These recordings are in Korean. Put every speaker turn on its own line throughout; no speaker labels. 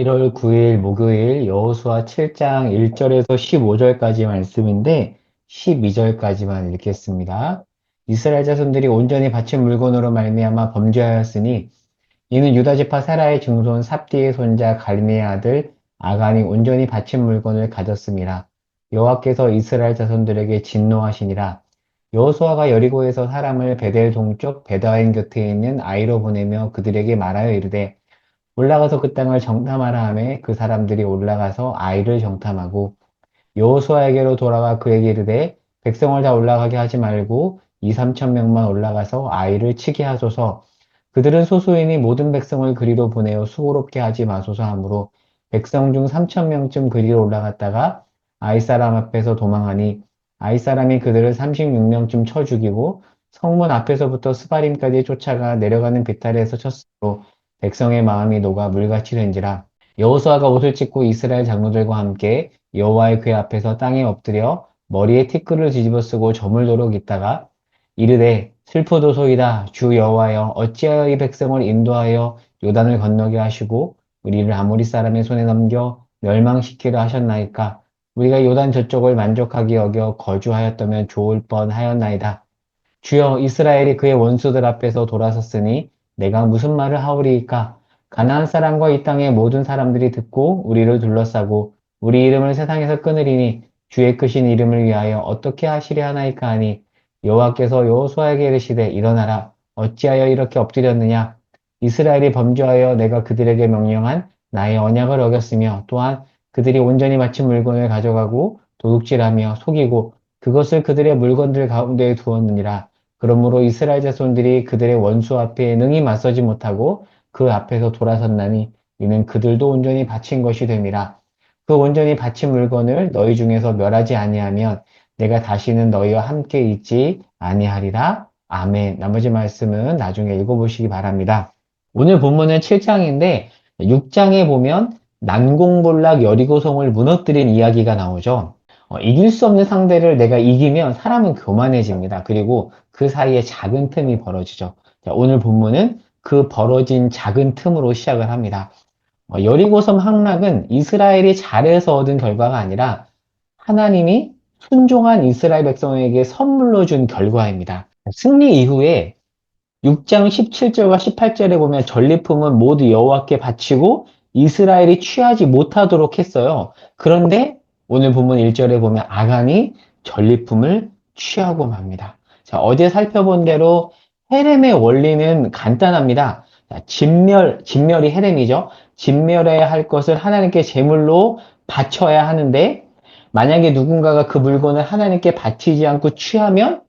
1월 9일 목요일 여호수아 7장 1절에서 15절까지 말씀인데 12절까지만 읽겠습니다. 이스라엘 자손들이 온전히 바친 물건으로 말미암아 범죄하였으니 이는 유다 지파 세라의 증손 삽디의 손자 갈미의 아들 아간이 온전히 바친 물건을 가졌음이라. 여호와께서 이스라엘 자손들에게 진노하시니라. 여호수아가 여리고에서 사람을 베델 동쪽 베다인 곁에 있는 아이로 보내며 그들에게 말하여 이르되 올라가서 그 땅을 정탐하라 하매 그 사람들이 올라가서 아이를 정탐하고 여호수아에게로 돌아와 그에게 이르되 백성을 다 올라가게 하지 말고 2, 3천 명만 올라가서 아이를 치게 하소서. 그들은 소수이니 모든 백성을 그리로 보내어 수고롭게 하지 마소서 하므로 백성 중 3천 명쯤 그리로 올라갔다가 아이 사람 앞에서 도망하니 아이 사람이 그들을 36명쯤 쳐 죽이고 성문 앞에서부터 스바림까지 쫓아가 내려가는 비탈에서 쳤으므로 백성의 마음이 녹아 물같이 된지라. 여호수아가 옷을 찢고 이스라엘 장로들과 함께 여호와의 궤 앞에서 땅에 엎드려 머리에 티끌을 뒤집어 쓰고 저물도록 있다가 이르되 슬프도소이다 주 여호와여 어찌하여 이 백성을 인도하여 요단을 건너게 하시고 우리를 아모리 사람의 손에 넘겨 멸망시키려 하셨나이까. 우리가 요단 저쪽을 만족하게 여겨 거주하였다면 좋을 뻔하였나이다. 주여 이스라엘이 그의 원수들 앞에서 돌아섰으니 내가 무슨 말을 하오리이까. 가나안 사람과 이 땅의 모든 사람들이 듣고 우리를 둘러싸고 우리 이름을 세상에서 끊으리니 주의 크신 이름을 위하여 어떻게 하시려 하나이까 하니 여호와께서 여호수아에게 이르시되 일어나라. 어찌하여 이렇게 엎드렸느냐. 이스라엘이 범죄하여 내가 그들에게 명령한 나의 언약을 어겼으며 또한 그들이 온전히 바친 물건을 가져가고 도둑질하며 속이고 그것을 그들의 물건들 가운데에 두었느니라. 그러므로 이스라엘 자손들이 그들의 원수 앞에 능히 맞서지 못하고 그 앞에서 돌아섰나니 이는 그들도 온전히 바친 것이 됨이라. 그 온전히 바친 물건을 너희 중에서 멸하지 아니하면 내가 다시는 너희와 함께 있지 아니하리라. 아멘. 나머지 말씀은 나중에 읽어보시기 바랍니다. 오늘 본문은 7장인데 6장에 보면 난공불락 여리고성을 무너뜨린 이야기가 나오죠. 이길 수 없는 상대를 내가 이기면 사람은 교만해집니다. 그리고 그 사이에 작은 틈이 벌어지죠. 자, 오늘 본문은 그 벌어진 작은 틈으로 시작을 합니다. 여리고성 함락은 이스라엘이 잘해서 얻은 결과가 아니라 하나님이 순종한 이스라엘 백성에게 선물로 준 결과입니다. 승리 이후에 6장 17절과 18절에 보면 전리품은 모두 여호와께 바치고 이스라엘이 취하지 못하도록 했어요. 그런데 오늘 본문 1절에 보면 아간이 전리품을 취하고 맙니다. 자, 어제 살펴본 대로 헤렘의 원리는 간단합니다. 자, 진멸이 헤렘이죠. 진멸해야 할 것을 하나님께 제물로 바쳐야 하는데 만약에 누군가가 그 물건을 하나님께 바치지 않고 취하면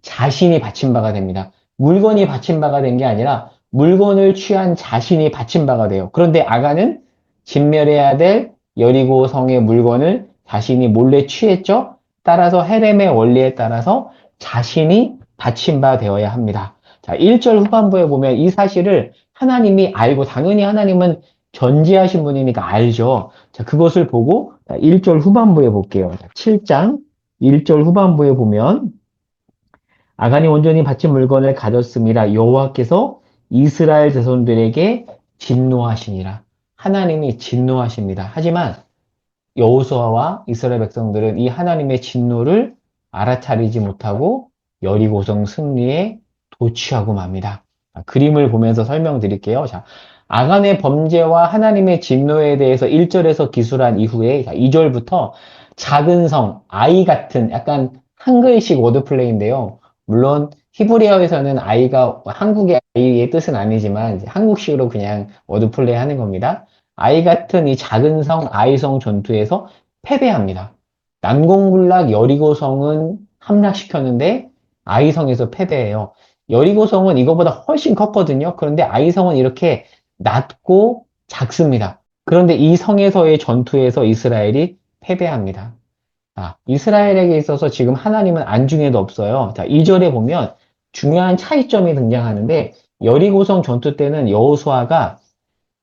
자신이 바친 바가 됩니다. 물건이 바친 바가 된 게 아니라 물건을 취한 자신이 바친 바가 돼요. 그런데 아간은 진멸해야 될 여리고 성의 물건을 자신이 몰래 취했죠. 따라서 헤렘의 원리에 따라서 자신이 바친 바 되어야 합니다. 자, 1절 후반부에 보면 이 사실을 하나님이 알고 당연히 하나님은 전지하신 분이니까 알죠. 자, 그것을 보고 1절 후반부에 볼게요. 7장 1절 후반부에 보면 아간이 온전히 바친 물건을 가졌음이라 여호와께서 이스라엘 자손들에게 진노하시니라. 하나님이 진노하십니다. 하지만 여호수아와 이스라엘 백성들은 이 하나님의 진노를 알아차리지 못하고 여리고성 승리에 도취하고 맙니다. 그림을 보면서 설명드릴게요. 자, 아간의 범죄와 하나님의 진노에 대해서 1절에서 기술한 이후에 2절부터 작은 성, 아이 같은 약간 한글식 워드플레이인데요. 물론 히브리어에서는 아이가 한국의 아이의 뜻은 아니지만 한국식으로 그냥 워드플레이 하는 겁니다. 아이 같은 이 작은 성, 아이성 전투에서 패배합니다. 난공불락 여리고성은 함락시켰는데 아이성에서 패배해요. 여리고성은 이거보다 훨씬 컸거든요. 그런데 아이성은 이렇게 낮고 작습니다. 그런데 이 성에서의 전투에서 이스라엘이 패배합니다. 자, 이스라엘에게 있어서 지금 하나님은 안중에도 없어요. 자, 2절에 보면 중요한 차이점이 등장하는데 여리고성 전투 때는 여호수아가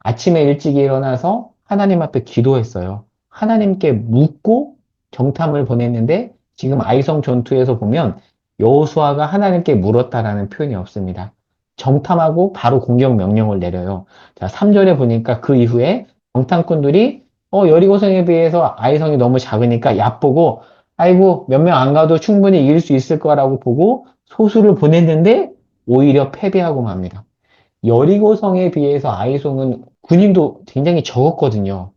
아침에 일찍 일어나서 하나님 앞에 기도했어요. 하나님께 묻고 정탐을 보냈는데 지금 아이성 전투에서 보면 여호수아가 하나님께 물었다라는 표현이 없습니다. 정탐하고 바로 공격 명령을 내려요. 자, 3절에 보니까 그 이후에 정탐꾼들이 여리고성에 비해서 아이성이 너무 작으니까 얕보고 아이고 몇 명 안 가도 충분히 이길 수 있을 거라고 보고 소수를 보냈는데 오히려 패배하고 맙니다. 여리고성에 비해서 아이성은 군인도 굉장히 적었거든요.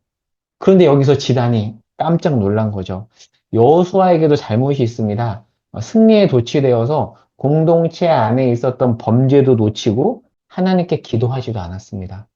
그런데 여기서 지단이 깜짝 놀란 거죠. 여호수아에게도 잘못이 있습니다. 승리에 도취되어서 공동체 안에 있었던 범죄도 놓치고 하나님께 기도하지도 않았습니다.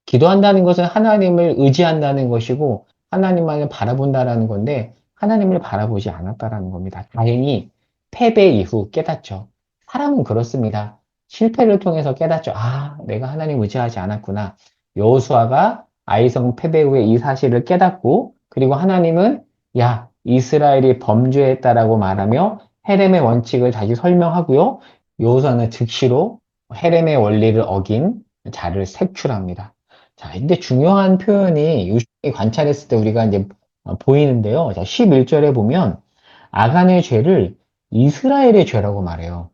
기도한다는 것은 하나님을 의지한다는 것이고 하나님만을 바라본다라는 건데 하나님을 바라보지 않았다라는 겁니다. 다행히 패배 이후 깨닫죠. 사람은 그렇습니다. 실패를 통해서 깨닫죠. 아, 내가 하나님 의지하지 않았구나. 여호수아가 아이성 패배 후에 이 사실을 깨닫고 그리고 하나님은 야, 이스라엘이 범죄했다라고 말하며 헤렘의 원칙을 다시 설명하고요. 여호수아는 즉시로 헤렘의 원리를 어긴 자를 색출합니다. 자, 근데 중요한 표현이 유심히 관찰했을 때 우리가 이제 보이는데요. 자, 11절에 보면 아간의 죄를 이스라엘의 죄라고 말해요.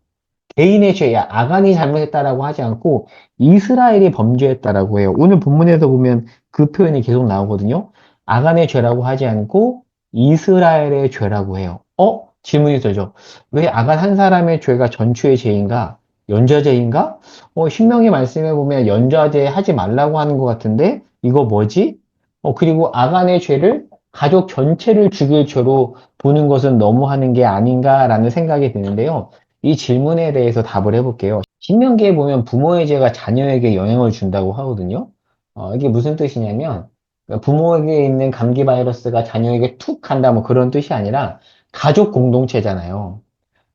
개인의 죄야, 아간이 잘못했다라고 하지 않고 이스라엘이 범죄했다라고 해요. 오늘 본문에서 보면 그 표현이 계속 나오거든요. 아간의 죄라고 하지 않고 이스라엘의 죄라고 해요. 질문이 들죠. 왜 아간 한 사람의 죄가 전추의 죄인가? 연좌제인가? 신명기 말씀에 보면 연좌제 하지 말라고 하는 것 같은데 이거 뭐지? 그리고 아간의 죄를 가족 전체를 죽일 죄로 보는 것은 너무하는 게 아닌가라는 생각이 드는데요. 이 질문에 대해서 답을 해볼게요. 신명기에 보면 부모의 죄가 자녀에게 영향을 준다고 하거든요. 이게 무슨 뜻이냐면 부모에게 있는 감기 바이러스가 자녀에게 툭 간다 뭐 그런 뜻이 아니라 가족 공동체잖아요.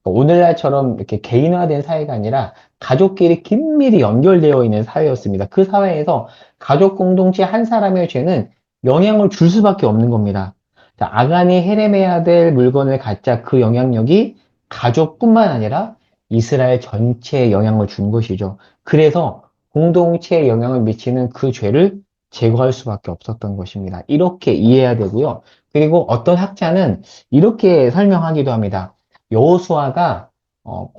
오늘날처럼 이렇게 개인화된 사회가 아니라 가족끼리 긴밀히 연결되어 있는 사회였습니다. 그 사회에서 가족 공동체 한 사람의 죄는 영향을 줄 수밖에 없는 겁니다. 자, 아간이 헤рем해야 될 물건을 갖자 그 영향력이 가족뿐만 아니라 이스라엘 전체에 영향을 준 것이죠. 그래서 공동체에 영향을 미치는 그 죄를 제거할 수밖에 없었던 것입니다. 이렇게 이해해야 되고요. 그리고 어떤 학자는 이렇게 설명하기도 합니다. 여호수아가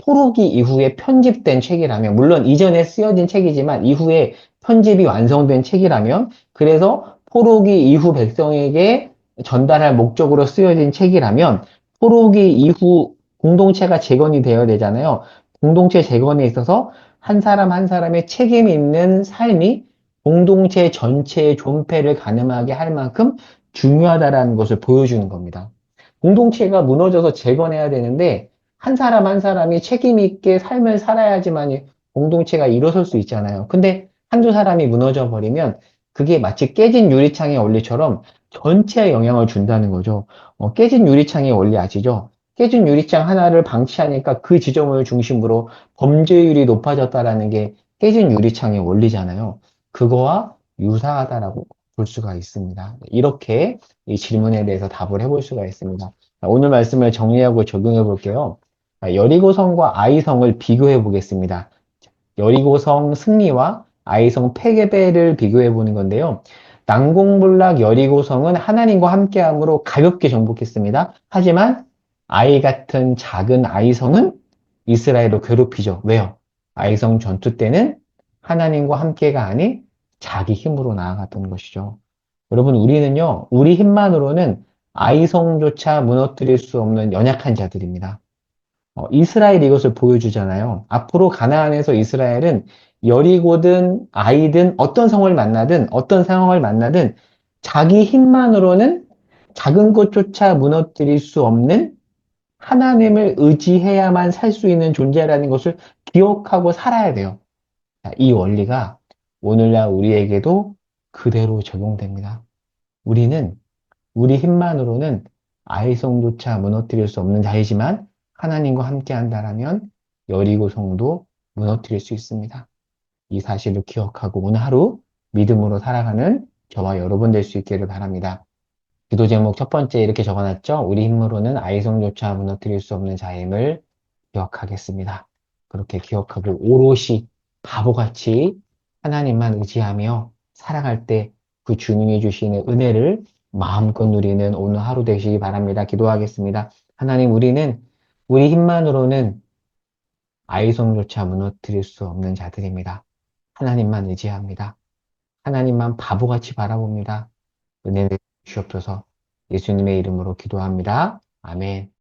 포로기 이후에 편집된 책이라면 물론 이전에 쓰여진 책이지만 이후에 편집이 완성된 책이라면 그래서 포로기 이후 백성에게 전달할 목적으로 쓰여진 책이라면 포로기 이후 공동체가 재건이 되어야 되잖아요. 공동체 재건에 있어서 한 사람 한 사람의 책임 있는 삶이 공동체 전체의 존폐를 가늠하게 할 만큼 중요하다라는 것을 보여주는 겁니다. 공동체가 무너져서 재건해야 되는데 한 사람 한 사람이 책임 있게 삶을 살아야지만 공동체가 일어설 수 있잖아요. 근데 한두 사람이 무너져 버리면 그게 마치 깨진 유리창의 원리처럼 전체에 영향을 준다는 거죠. 깨진 유리창의 원리 아시죠? 깨진 유리창 하나를 방치하니까 그 지점을 중심으로 범죄율이 높아졌다라는 게 깨진 유리창의 원리잖아요. 그거와 유사하다라고 볼 수가 있습니다. 이렇게 이 질문에 대해서 답을 해볼 수가 있습니다. 오늘 말씀을 정리하고 적용해 볼게요. 여리고성과 아이성을 비교해 보겠습니다. 여리고성 승리와 아이성 패배를 비교해 보는 건데요. 난공불락 여리고성은 하나님과 함께함으로 가볍게 정복했습니다. 하지만 아이 같은 작은 아이성은 이스라엘을 괴롭히죠. 왜요? 아이성 전투 때는 하나님과 함께가 아닌 자기 힘으로 나아갔던 것이죠. 여러분, 우리는요, 우리 힘만으로는 아이성조차 무너뜨릴 수 없는 연약한 자들입니다. 이스라엘이 이것을 보여주잖아요. 앞으로 가나안에서 이스라엘은 여리고든 아이든 어떤 성을 만나든 어떤 상황을 만나든 자기 힘만으로는 작은 것조차 무너뜨릴 수 없는 하나님을 의지해야만 살 수 있는 존재라는 것을 기억하고 살아야 돼요. 자, 이 원리가 오늘날 우리에게도 그대로 적용됩니다. 우리는 우리 힘만으로는 아이성조차 무너뜨릴 수 없는 자이지만 하나님과 함께 한다라면 여리고성도 무너뜨릴 수 있습니다. 이 사실을 기억하고 오늘 하루 믿음으로 살아가는 저와 여러분 될 수 있기를 바랍니다. 기도 제목 첫 번째 이렇게 적어놨죠? 우리 힘으로는 아이성조차 무너뜨릴 수 없는 자임을 기억하겠습니다. 그렇게 기억하고 오롯이 바보같이 하나님만 의지하며 살아갈 때 그 주님이 주시는 은혜를 마음껏 누리는 오늘 하루 되시기 바랍니다. 기도하겠습니다. 하나님, 우리는 우리 힘만으로는 아이성조차 무너뜨릴 수 없는 자들입니다. 하나님만 의지합니다. 하나님만 바보같이 바라봅니다. 은혜를 주시옵소서. 예수님의 이름으로 기도합니다. 아멘.